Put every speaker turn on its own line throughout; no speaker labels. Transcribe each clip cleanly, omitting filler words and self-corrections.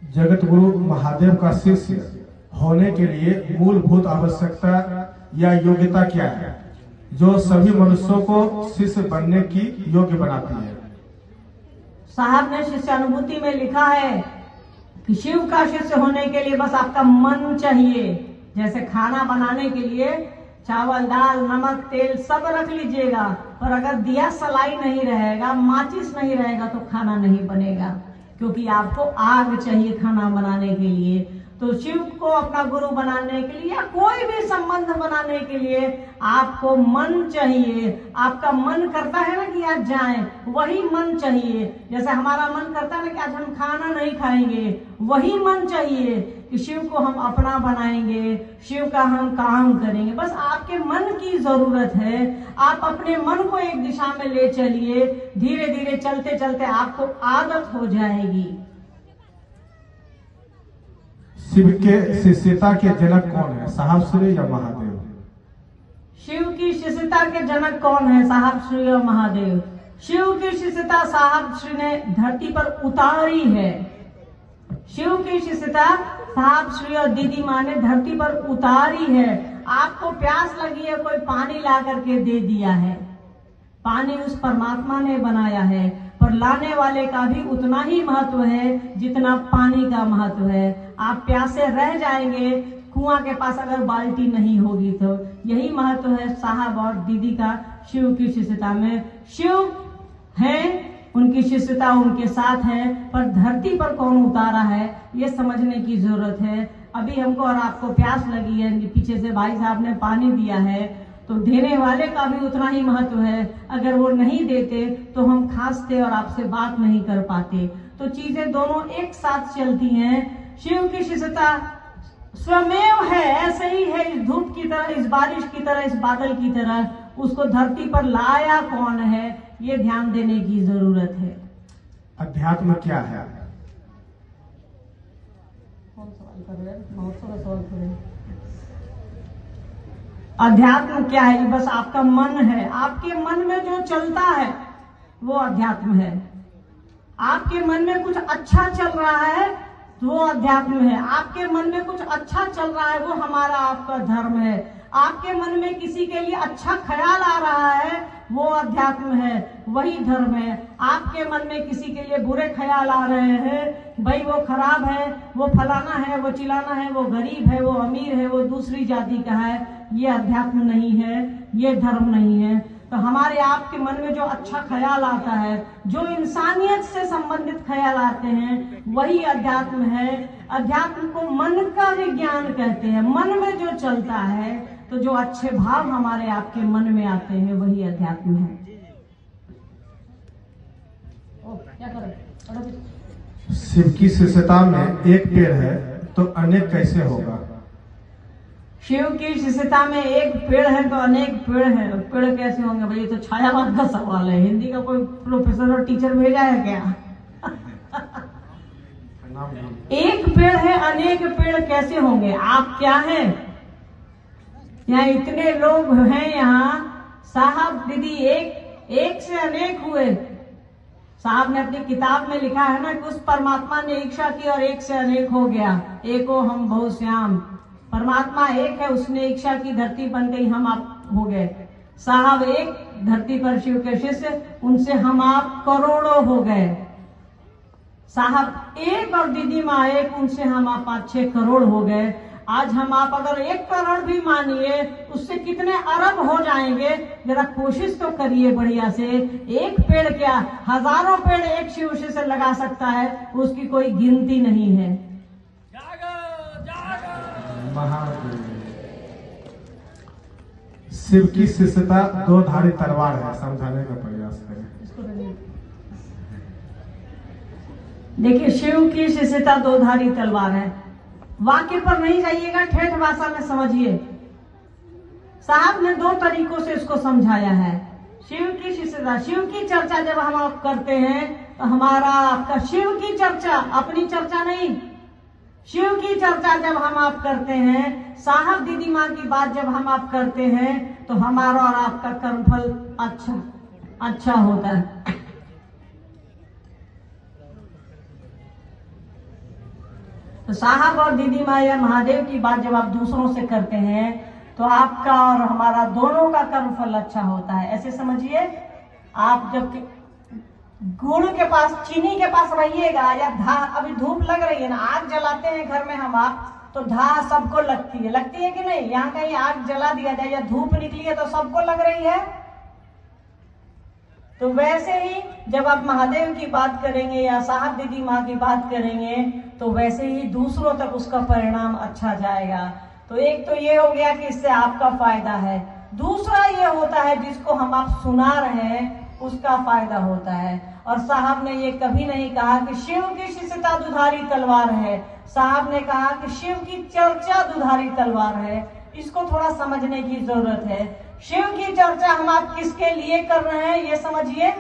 जगत गुरु महादेव का शिष्य होने के लिए मूलभूत आवश्यकता या योग्यता क्या है जो सभी मनुष्यों को शिष्य बनने की योग्य बनाती है?
साहब ने शिष्यानुभूति में लिखा है कि शिव का शिष्य होने के लिए बस आपका मन चाहिए। जैसे खाना बनाने के लिए चावल, दाल, नमक, तेल सब रख लीजिएगा, पर अगर दिया सलाई नहीं रहेगा, माचिस नहीं रहेगा तो खाना नहीं बनेगा, क्योंकि आपको आग चाहिए खाना बनाने के लिए। तो शिव को अपना गुरु बनाने के लिए या कोई भी संबंध बनाने के लिए आपको मन चाहिए। आपका मन करता है ना कि आज जाएं, वही मन चाहिए। जैसे हमारा मन करता है ना कि आज हम खाना नहीं खाएंगे, वही मन चाहिए कि शिव को हम अपना बनाएंगे, शिव का हम काम करेंगे। बस आपके मन की जरूरत है। आप अपने मन को एक दिशा में ले चलिए, धीरे धीरे चलते चलते आपको आदत हो जाएगी।
शिव के शिष्यता के जनक कौन है, साहब श्री या महादेव?
शिव की शिष्यता के जनक कौन है, साहब श्री और महादेव? शिव की शिष्यता साहब श्री ने धरती पर उतारी है। शिव की शिष्यता साहब श्री और दीदी माँ ने धरती पर उतारी है। आपको प्यास लगी है, कोई पानी ला करके दे दिया है। पानी उस परमात्मा ने बनाया है, पर लाने वाले का भी उतना ही महत्व है जितना पानी का महत्व है। आप प्यासे रह जाएंगे कुआं के पास अगर बाल्टी नहीं होगी तो। यही महत्व है साहब और दीदी का शिव की शिष्यता में। शिव है, उनकी शिष्यता उनके साथ है, पर धरती पर कौन उतारा है ये समझने की जरूरत है। अभी हमको और आपको प्यास लगी है, पीछे से भाई साहब ने पानी दिया है, तो देने वाले का भी उतना ही महत्व है। अगर वो नहीं देते तो हम खांसते और आपसे बात नहीं कर पाते। तो चीजें दोनों एक साथ चलती हैं। शिव की शिष्यता स्वमेव है, ऐसे ही है, इस धूप की तरह, इस बारिश की तरह, इस बादल की तरह। उसको धरती पर लाया कौन है ये ध्यान देने की जरूरत है।
अध्यात्म क्या है?
कौन सवाल कर रहे हैं? बहुत सारा सवाल कर रहे हैं। अध्यात्म क्या है? ये बस आपका मन है। आपके मन में जो चलता है वो अध्यात्म है। आपके मन में कुछ अच्छा चल रहा है तो वो अध्यात्म है। आपके मन में कुछ अच्छा चल रहा है वो हमारा आपका धर्म है। आपके मन में किसी के लिए अच्छा ख्याल आ रहा है वो अध्यात्म है, वही धर्म है। आपके मन में किसी के लिए बुरे ख्याल आ रहे हैं, भाई वो खराब है, वो फलाना है, वो चिलाना है, वो गरीब है, वो अमीर है, वो दूसरी जाति का है, ये अध्यात्म नहीं है, ये धर्म नहीं है। तो हमारे आपके मन में जो अच्छा ख्याल आता है, जो इंसानियत से संबंधित ख्याल आते हैं, वही अध्यात्म है। अध्यात्म को मन का विज्ञान कहते हैं। मन में जो चलता है, तो जो अच्छे भाव हमारे आपके मन में आते हैं, वही अध्यात्म है। क्या करें?
शिव की शिष्यता में एक पेड़ है तो अनेक कैसे होगा?
शिव की शिष्यता में एक पेड़ है तो अनेक पेड़ है, पेड़ कैसे होंगे भाई? ये तो छायावाद का सवाल है। हिंदी का कोई प्रोफेसर और टीचर भेजा है क्या? एक पेड़ है, अनेक पेड़ कैसे होंगे? आप क्या हैं? यहाँ इतने लोग हैं, यहाँ साहब दीदी एक से अनेक हुए। साहब ने अपनी किताब में लिखा है ना कि उस परमात्मा ने इच्छा की और एक से अनेक हो गया, एको हम बहुश्याम। परमात्मा एक है, उसने इच्छा की, धरती बन गई, हम आप हो गए। साहब एक, धरती पर शिव के शिष्य, उनसे हम आप करोड़ों हो गए। साहब एक और दीदी माँ एक, उनसे हम आप 5-6 करोड़ हो गए। आज हम आप अगर 1 करोड़ भी मानिए, उससे कितने अरब हो जाएंगे? जरा कोशिश तो करिए बढ़िया से। एक पेड़ क्या, हजारों पेड़ एक शिव से लगा सकता है, उसकी कोई गिनती नहीं है।
शिव की शिष्यता 2 धारी तलवार है, समझाने का प्रयास करें।
देखिए, शिव की शिष्यता 2 धारी तलवार है। वाक्य पर नहीं जाइएगा, ठेठ भाषा में समझिए। साहब ने 2 तरीकों से इसको समझाया है। शिव की शिष्यता, शिव की चर्चा जब हम आप करते हैं तो हमारा आपका शिव की चर्चा, अपनी चर्चा नहीं, शिव की चर्चा जब हम आप करते हैं, साहब दीदी माँ की बात जब हम आप करते हैं, तो हमारा और आपका कर्मफल अच्छा होता है। तो साहब और दीदी माँ या महादेव की बात जब आप दूसरों से करते हैं तो आपका और हमारा दोनों का कर्म फल अच्छा होता है। ऐसे समझिए, आप जब गुड़ के पास, चीनी के पास रहिएगा या अभी धूप लग रही है ना, आग जलाते हैं घर में हम आप, तो सबको लगती है कि नहीं? यहाँ कहीं आग जला दिया जाए या धूप निकली है तो सबको लग रही है। तो वैसे ही जब आप महादेव की बात करेंगे या साहब दीदी माँ की बात करेंगे तो वैसे ही दूसरों तक उसका परिणाम अच्छा जाएगा। तो एक तो ये हो गया कि इससे आपका फायदा है, दूसरा ये होता है जिसको हम आप सुना रहे हैं उसका फायदा होता है। और साहब ने ये कभी नहीं कहा कि शिव की शिष्यता दुधारी तलवार है, साहब ने कहा कि शिव की चर्चा दुधारी तलवार है। इसको थोड़ा समझने की जरूरत है। शिव की चर्चा हम आप किसके लिए कर रहे हैं ये समझिए।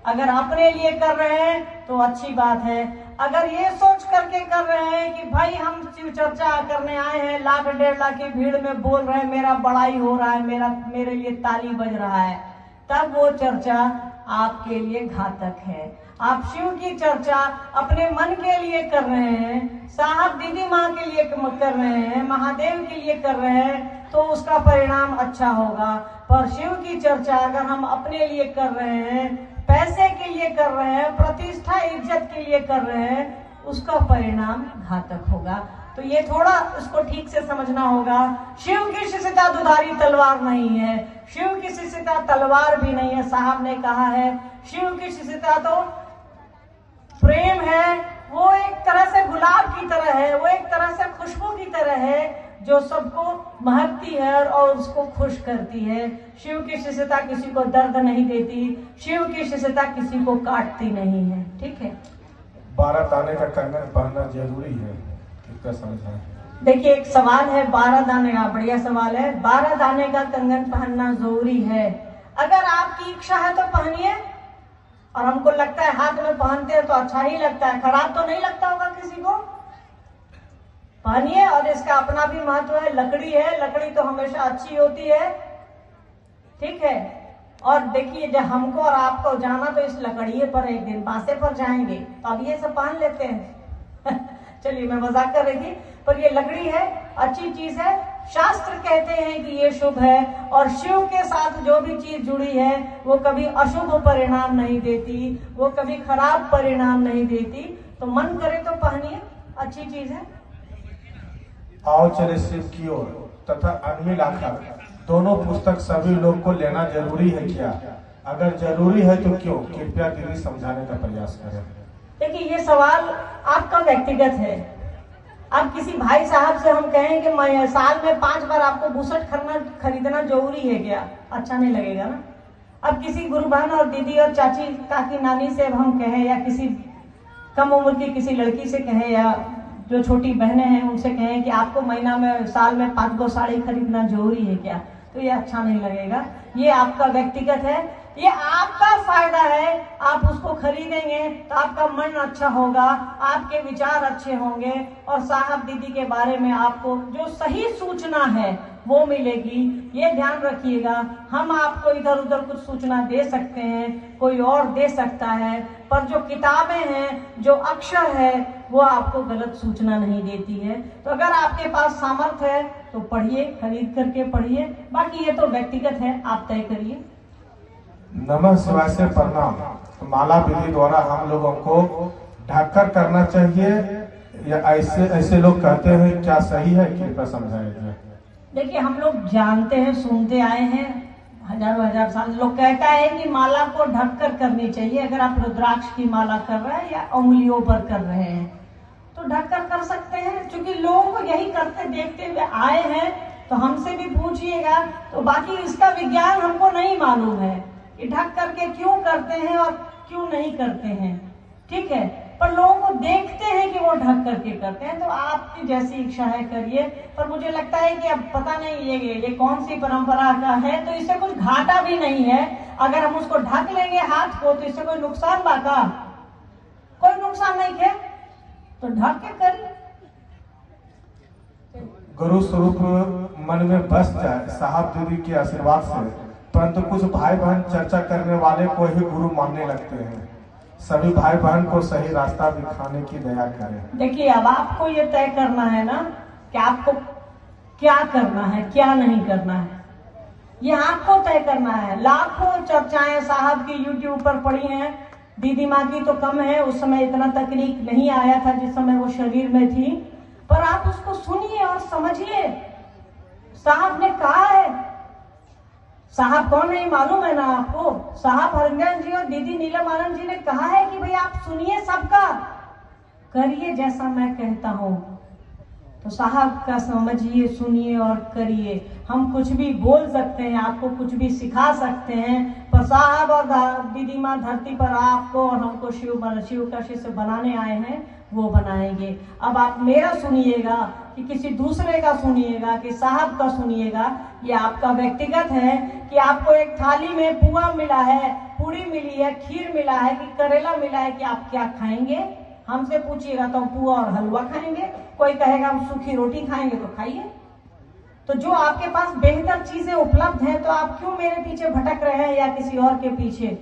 अगर अपने लिए कर रहे हैं तो अच्छी बात है, अगर ये सोच करके कर रहे हैं कि भाई हम शिव चर्चा करने आए हैं, 1 लाख 1.5 लाख की भीड़ में बोल रहे हैं, मेरा बड़ाई हो रहा है, मेरे लिए ताली बज रहा है, तब वो चर्चा आपके लिए घातक है। आप शिव की चर्चा अपने मन के लिए कर रहे हैं, साहब दीदी माँ के लिए कर रहे हैं, महादेव के लिए कर रहे हैं, तो उसका परिणाम अच्छा होगा। पर शिव की चर्चा अगर हम अपने लिए कर रहे हैं, पैसे के लिए कर रहे हैं, प्रतिष्ठा इज्जत के लिए कर रहे हैं, उसका परिणाम घातक होगा। तो ये थोड़ा इसको ठीक से समझना होगा। शिव की शिष्यता दुधारी तलवार नहीं है, शिव की शिष्यता तलवार भी नहीं है। साहब ने कहा है शिव की शिष्यता तो प्रेम है, वो एक तरह से गुलाब की तरह है, वो एक तरह से खुशबू की तरह है जो सबको महकती है और उसको खुश करती है। शिव की शिष्यता किसी को दर्द नहीं देती, शिव की शिष्यता किसी को काटती नहीं है। ठीक है,
12 दाने का कंगन पहनना जरूरी है, कितना समझा?
देखिए एक सवाल है 12 दाने का, बढ़िया सवाल है। 12 दाने का कंगन पहनना जरूरी है। अगर आपकी इच्छा है तो पहनिए, और हमको लगता है हाथ में पहनते हैं तो अच्छा ही लगता है, खराब तो नहीं लगता होगा किसी को, पहनिए। और इसका अपना भी महत्व है। लकड़ी है, लकड़ी तो हमेशा अच्छी होती है, ठीक है। और देखिए जब हमको और आपको जाना तो इस लकड़िए पर एक दिन बासे पर जाएंगे, तो अब ये सब पहन लेते हैं चलिए मैं मजाक कर रही थी, पर ये लकड़ी है, अच्छी चीज है। शास्त्र कहते हैं कि ये शुभ है, और शिव के साथ जो भी चीज जुड़ी है वो कभी अशुभ परिणाम नहीं देती, वो कभी खराब परिणाम नहीं देती। तो मन करे तो पहनिए, अच्छी चीज है।
आओ चले शिव की ओर तथा अनमिल आखर, दोनों पुस्तक सभी लोग को लेना जरूरी है क्या? अगर जरूरी है तो क्यों? कृपया दीदी समझाने का प्रयास करें।
देखिए ये सवाल आपका व्यक्तिगत है। अब किसी भाई साहब से हम कहें कि मैं साल में 5 बार आपको बुसट खरीदना जरूरी है क्या? अच्छा नहीं लगेगा ना। अब किसी गुरु बहन और दीदी और चाची काकी नानी से हम कहें, या किसी कम उम्र की किसी लड़की से कहें, या जो छोटी बहनें हैं उनसे कहें कि आपको महीना में साल में 5 साड़ी खरीदना जरूरी है क्या? तो ये अच्छा नहीं लगेगा। ये आपका व्यक्तिगत है, ये आपका फायदा है। आप उसको खरीदेंगे तो आपका मन अच्छा होगा, आपके विचार अच्छे होंगे, और साहब दीदी के बारे में आपको जो सही सूचना है वो मिलेगी। ये ध्यान रखिएगा, हम आपको इधर उधर कुछ सूचना दे सकते हैं, कोई और दे सकता है, पर जो किताबें हैं, जो अक्षर है, वो आपको गलत सूचना नहीं देती है। तो अगर आपके पास सामर्थ्य है तो पढ़िए, खरीद करके पढ़िए। बाकी ये तो व्यक्तिगत है, आप तय करिए।
नमः शिवाय से प्रणाम। माला विधि द्वारा हम लोगों को ढककर करना चाहिए या ऐसे लोग कहते हैं, क्या सही है? कृपया समझाइए।
देखिए हम लोग जानते हैं, सुनते आए हैं, हजार साल लोग कहता है कि माला को ढककर करनी चाहिए। अगर आप रुद्राक्ष की माला कर रहे हैं या उंगलियों पर कर रहे हैं तो ढककर कर सकते हैं, क्योंकि लोगों को यही करते देखते हुए आए हैं। तो हमसे भी पूछिएगा। तो बाकी इसका विज्ञान हमको नहीं मालूम है कि ढक करके क्यों करते हैं और क्यों नहीं करते हैं, ठीक है। पर लोगों को देखते हैं कि वो ढक करके करते हैं, तो आपकी जैसी इच्छा है करिए। पर मुझे लगता है कि अब पता नहीं ये कौन सी परंपरा का है, तो इससे कुछ घाटा भी नहीं है। अगर हम उसको ढक लेंगे हाथ को तो इससे कोई नुकसान बाका? कोई नुकसान नहीं है, तो ढक के करिए।
गुरु स्वरूप मन में बस जाए साहब दीदी के आशीर्वाद से, परंतु कुछ भाई बहन चर्चा करने वाले को ही गुरु मानने लगते हैं। सभी भाई बहन को सही रास्ता दिखाने की दया करें।
देखिए, अब आपको ये तय करना है ना कि आपको क्या करना है, क्या नहीं करना है, ये आपको तय करना है। लाखों चर्चाएं साहब की यूट्यूब पर पड़ी हैं। दीदी माँ की तो कम है, उस समय इतना तकनीक नहीं आया था जिस समय वो शरीर में थी, पर आप उसको सुनिए और समझिए। साहब ने कहा है, साहब कौन है मालूम है ना आपको? साहब हरिंदर जी और दीदी नीलम आनंद जी ने कहा है कि भाई आप सुनिए सबका, करिए जैसा मैं कहता हूं। तो साहब का समझिए, सुनिए और करिए। हम कुछ भी बोल सकते हैं, आपको कुछ भी सिखा सकते हैं, पर साहब और दीदी माँ धरती पर आपको और हमको शिव का शिष्य बनाने आए हैं, वो बनाएंगे। अब आप मेरा सुनिएगा कि किसी दूसरे का सुनिएगा कि साहब का सुनिएगा, ये आपका व्यक्तिगत है कि आपको एक थाली में पुआ मिला है, पूरी मिली है, खीर मिला है कि करेला मिला है, कि आप क्या खाएंगे? हमसे पूछिएगा तो हम पुआ और हलवा खाएंगे, कोई कहेगा हम सूखी रोटी खाएंगे, तो खाइए। तो जो आपके पास बेहतर चीजें उपलब्ध हैं, तो आप क्यों मेरे पीछे भटक रहे हैं या किसी और के पीछे?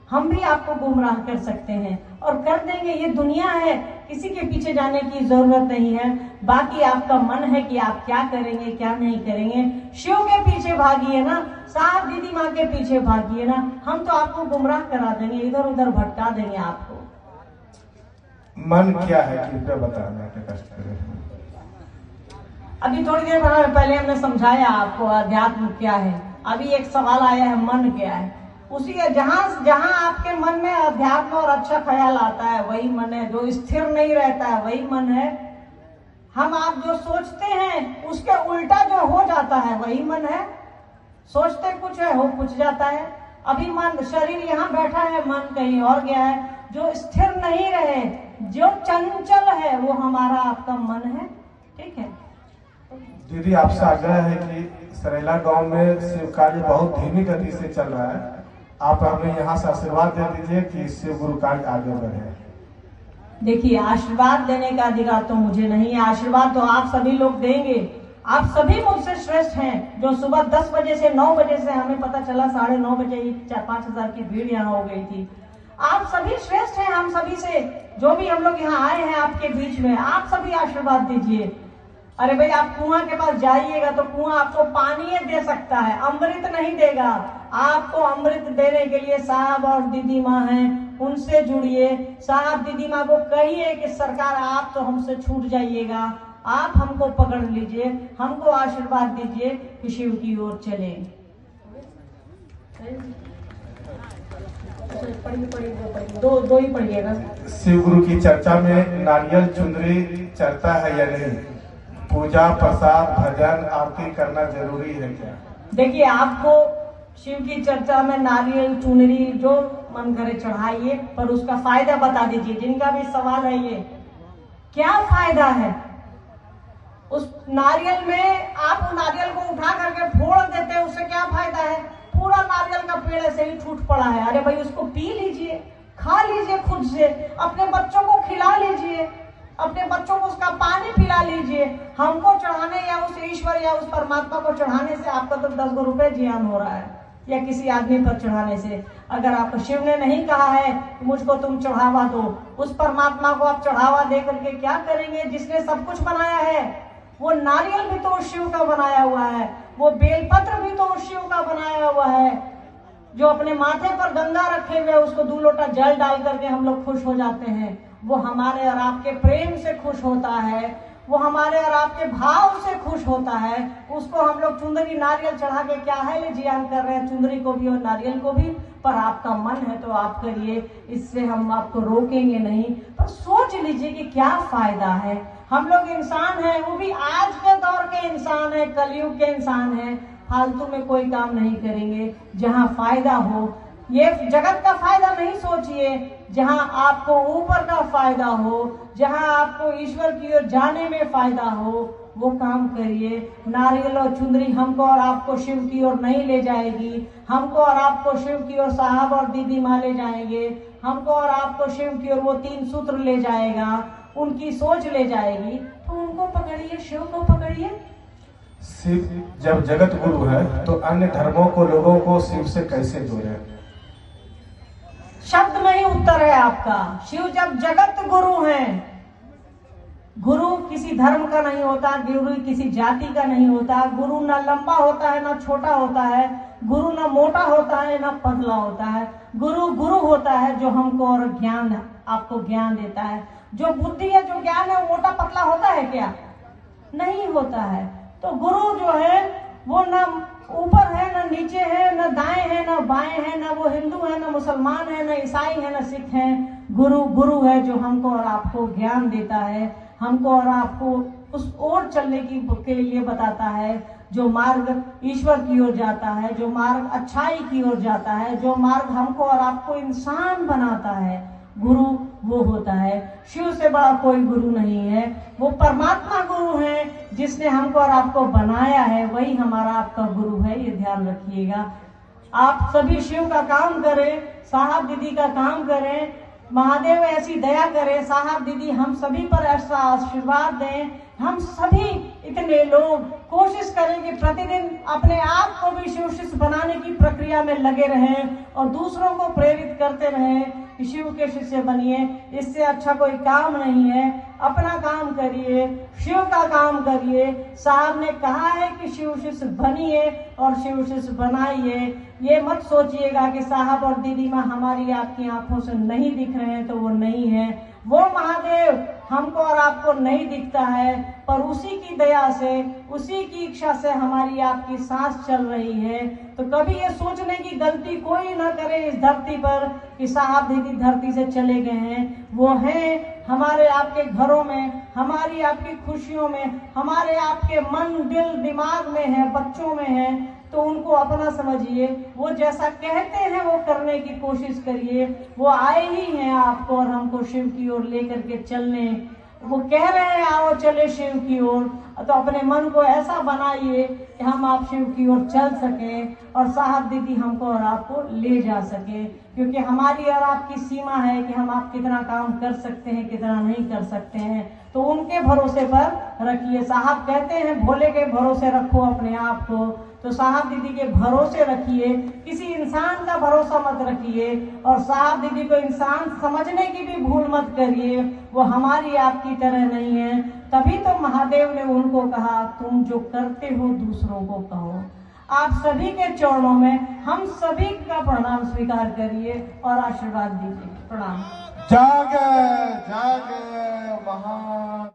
हम भी आपको गुमराह कर सकते हैं और कर देंगे। ये दुनिया है, किसी के पीछे जाने की जरूरत नहीं है। बाकी आपका मन है कि आप क्या करेंगे, क्या नहीं करेंगे। शिव के पीछे भागिए ना, साहब दीदी माँ के पीछे भागिए ना, हम तो आपको गुमराह करा देंगे, इधर उधर भटका देंगे आपको।
मन क्या है कृपया बताना, कष्ट करें।
अभी थोड़ी देर पहले हमने समझाया आपको अध्यात्म क्या है। अभी एक सवाल आया है, मन क्या है। उसी जहां जहां आपके मन में अध्यात्म और अच्छा ख्याल आता है, वही मन है। जो स्थिर नहीं रहता है, वही मन है। हम आप जो सोचते हैं उसके उल्टा जो हो जाता है, वही मन है। सोचते कुछ है, हो कुछ जाता है। अभी मन, शरीर यहाँ बैठा है, मन कहीं और गया है। जो स्थिर नहीं रहे, जो चंचल है, वो हमारा आपका मन है। ठीक है
दीदी, आपसे आग्रह है कि सरेला गांव में शिव कार्य बहुत धीमी गति से चल रहा है, आप हमें यहाँ से आशीर्वाद दे दीजिए कि शिव गुरु कार्य आगे बढ़े।
देखिए, आशीर्वाद देने का अधिकार तो मुझे नहीं है, आशीर्वाद तो आप सभी लोग देंगे। आप सभी मुझसे श्रेष्ठ हैं। जो सुबह 10 बजे से 9 बजे से हमें पता चला 9:30 बजे 4-5 हजार की भीड़ यहाँ हो गई थी। आप सभी श्रेष्ठ हैं। हम सभी से जो भी हम लोग यहाँ आए हैं आपके बीच में, आप सभी आशीर्वाद दीजिए। अरे भाई, आप कुआं के पास जाइएगा तो कुआं आपको पानी दे सकता है, अमृत नहीं देगा। आपको अमृत देने के लिए साहब और दीदी माँ हैं, उनसे जुड़िए। साहब दीदी माँ को कहिए कि सरकार आप तो हमसे छूट जाइएगा, आप हमको पकड़ लीजिए, हमको आशीर्वाद दीजिए कि शिव की ओर चले। दो ही पढ़िएगा।
शिव गुरु की चर्चा में नारियल चुंदरी चढ़ता है या नहीं? पूजा, प्रसाद, भजन, आरती करना जरूरी है क्या?
देखिए, आपको शिव की चर्चा में नारियल चुनरी जो मन करे चढ़ाइए, पर उसका फायदा बता दीजिए। जिनका भी सवाल है ये, क्या फायदा है उस नारियल में? आप नारियल को उठा करके फोड़ देते हैं, उससे क्या फायदा है? पूरा नारियल का पेड़ ऐसे ही छूट पड़ा है। अरे भाई, उसको पी लीजिए, खा लीजिए, खुद से अपने बच्चों को खिला लीजिए, अपने बच्चों को उसका पानी पिला लीजिए। हमको चढ़ाने या उस ईश्वर या उस परमात्मा को चढ़ाने से आपका तो 10 रुपए जियान हो रहा है, या किसी आदमी पर चढ़ाने से। अगर आपको शिव ने नहीं कहा है मुझको तुम चढ़ावा दो, उस परमात्मा को आप चढ़ावा दे करके क्या करेंगे? जिसने सब कुछ बनाया है, वो नारियल भी तो उस शिव का बनाया हुआ है, वो बेलपत्र भी तो उस शिव का बनाया हुआ है। जो अपने माथे पर गंगा रखे हुए, उसको 2 लोटा जल डाल करके हम लोग खुश हो जाते हैं, वो हमारे और आपके प्रेम से खुश होता है, वो हमारे और आपके भाव से खुश होता है। उसको हम लोग चुंदरी नारियल चढ़ा के क्या है ले जियान कर रहे हैं, चुंदरी को भी और नारियल को भी। पर आपका मन है तो आप करिए, इससे हम आपको रोकेंगे नहीं। पर सोच लीजिए कि क्या फायदा है। हम लोग इंसान हैं, वो भी आज के दौर के इंसान हैं, कलयुग के इंसान हैं। फालतू में कोई काम नहीं करेंगे, जहाँ फायदा हो। ये जगत का फायदा नहीं सोचिए, जहां आपको ऊपर का फायदा हो, जहां आपको ईश्वर की ओर जाने में फायदा हो, वो काम करिए। नारियल और चुंदरी हमको और आपको शिव की ओर नहीं ले जाएगी। हमको और आपको शिव की ओर साहब और दीदी माँ ले जाएंगे। हमको और आपको शिव की ओर वो 3 सूत्र ले जाएगा, उनकी सोच ले जाएगी। तो उनको पकड़िए, शिव को पकड़िए।
शिव जब जगत गुरु है तो अन्य धर्मों को, लोगों को शिव से कैसे जोड़े?
शब्द में ही उत्तर है आपका। शिव जब जगत गुरु हैं, गुरु किसी धर्म का नहीं होता, गुरु किसी जाति का नहीं होता, गुरु ना लंबा होता है ना छोटा होता है, गुरु ना मोटा होता है ना पतला होता है। गुरु गुरु होता है जो हमको और ज्ञान, आपको ज्ञान देता है। जो बुद्धि है, जो ज्ञान है, मोटा पतला होता है क्या? नहीं होता है। तो गुरु जो है वो ना ऊपर है ना नीचे है, ना दाएं है ना बाएं है, ना वो हिंदू है ना मुसलमान है ना ईसाई है ना सिख है। गुरु गुरु है जो हमको और आपको ज्ञान देता है, हमको और आपको उस ओर चलने की के लिए बताता है, जो मार्ग ईश्वर की ओर जाता है, जो मार्ग अच्छाई की ओर जाता है, जो मार्ग हमको और आपको इंसान बनाता है। गुरु वो होता है। शिव से बड़ा कोई गुरु नहीं है। वो परमात्मा गुरु है जिसने हमको और आपको बनाया है, वही हमारा आपका गुरु है। ये ध्यान रखिएगा। आप सभी शिव का काम करें, साहब दीदी का काम करें, महादेव ऐसी दया करे, साहब दीदी हम सभी पर ऐसा आशीर्वाद दें। हम सभी इतने लोग कोशिश करें कि प्रतिदिन अपने आप को भी शिव शिष्य बनाने की प्रक्रिया में लगे रहें और दूसरों को प्रेरित करते रहें कि शिव के शिष्य बनिए। इससे अच्छा कोई काम नहीं है। अपना काम करिए, शिव का काम करिए। साहब ने कहा है कि शिव शिष्य बनिए और शिव शिष्य बनाइए। ये मत सोचिएगा कि साहब और दीदी माँ हमारी आपकी आंखों से नहीं दिख रहे हैं तो वो नहीं है। वो महादेव हमको और आपको नहीं दिखता है, पर उसी की दया से, उसी की इच्छा से हमारी आपकी सांस चल रही है। तो कभी ये सोचने की गलती कोई ना करे इस धरती पर कि साहब दीदी धरती से चले गए हैं। वो हैं हमारे आपके घरों में, हमारी आपकी खुशियों में, हमारे आपके मन दिल दिमाग में है, बच्चों में है। तो उनको अपना समझिए। वो जैसा कहते हैं वो करने की कोशिश करिए। वो आए ही हैं आपको और हमको शिव की ओर लेकर के चलने। वो कह रहे हैं आओ चले शिव की ओर, तो अपने मन को ऐसा बनाइए कि हम आप शिव की ओर चल सके और साहब दीदी हमको और आपको ले जा सके। क्योंकि हमारी और आपकी सीमा है कि हम आप कितना काम कर सकते हैं, कितना नहीं कर सकते हैं। तो उनके भरोसे पर रखिए। साहब कहते हैं भोले के भरोसे रखो अपने आप को, तो साहब दीदी के भरोसे रखिए। किसी इंसान का भरोसा मत रखिए और साहब दीदी को इंसान समझने की भी भूल मत करिए। वो हमारी आपकी तरह नहीं है। तभी तो महादेव ने उनको कहा तुम जो करते हो दूसरों को कहो। आप सभी के चरणों में हम सभी का प्रणाम स्वीकार करिए और आशीर्वाद दीजिए। प्रणाम।
जागे जागे महान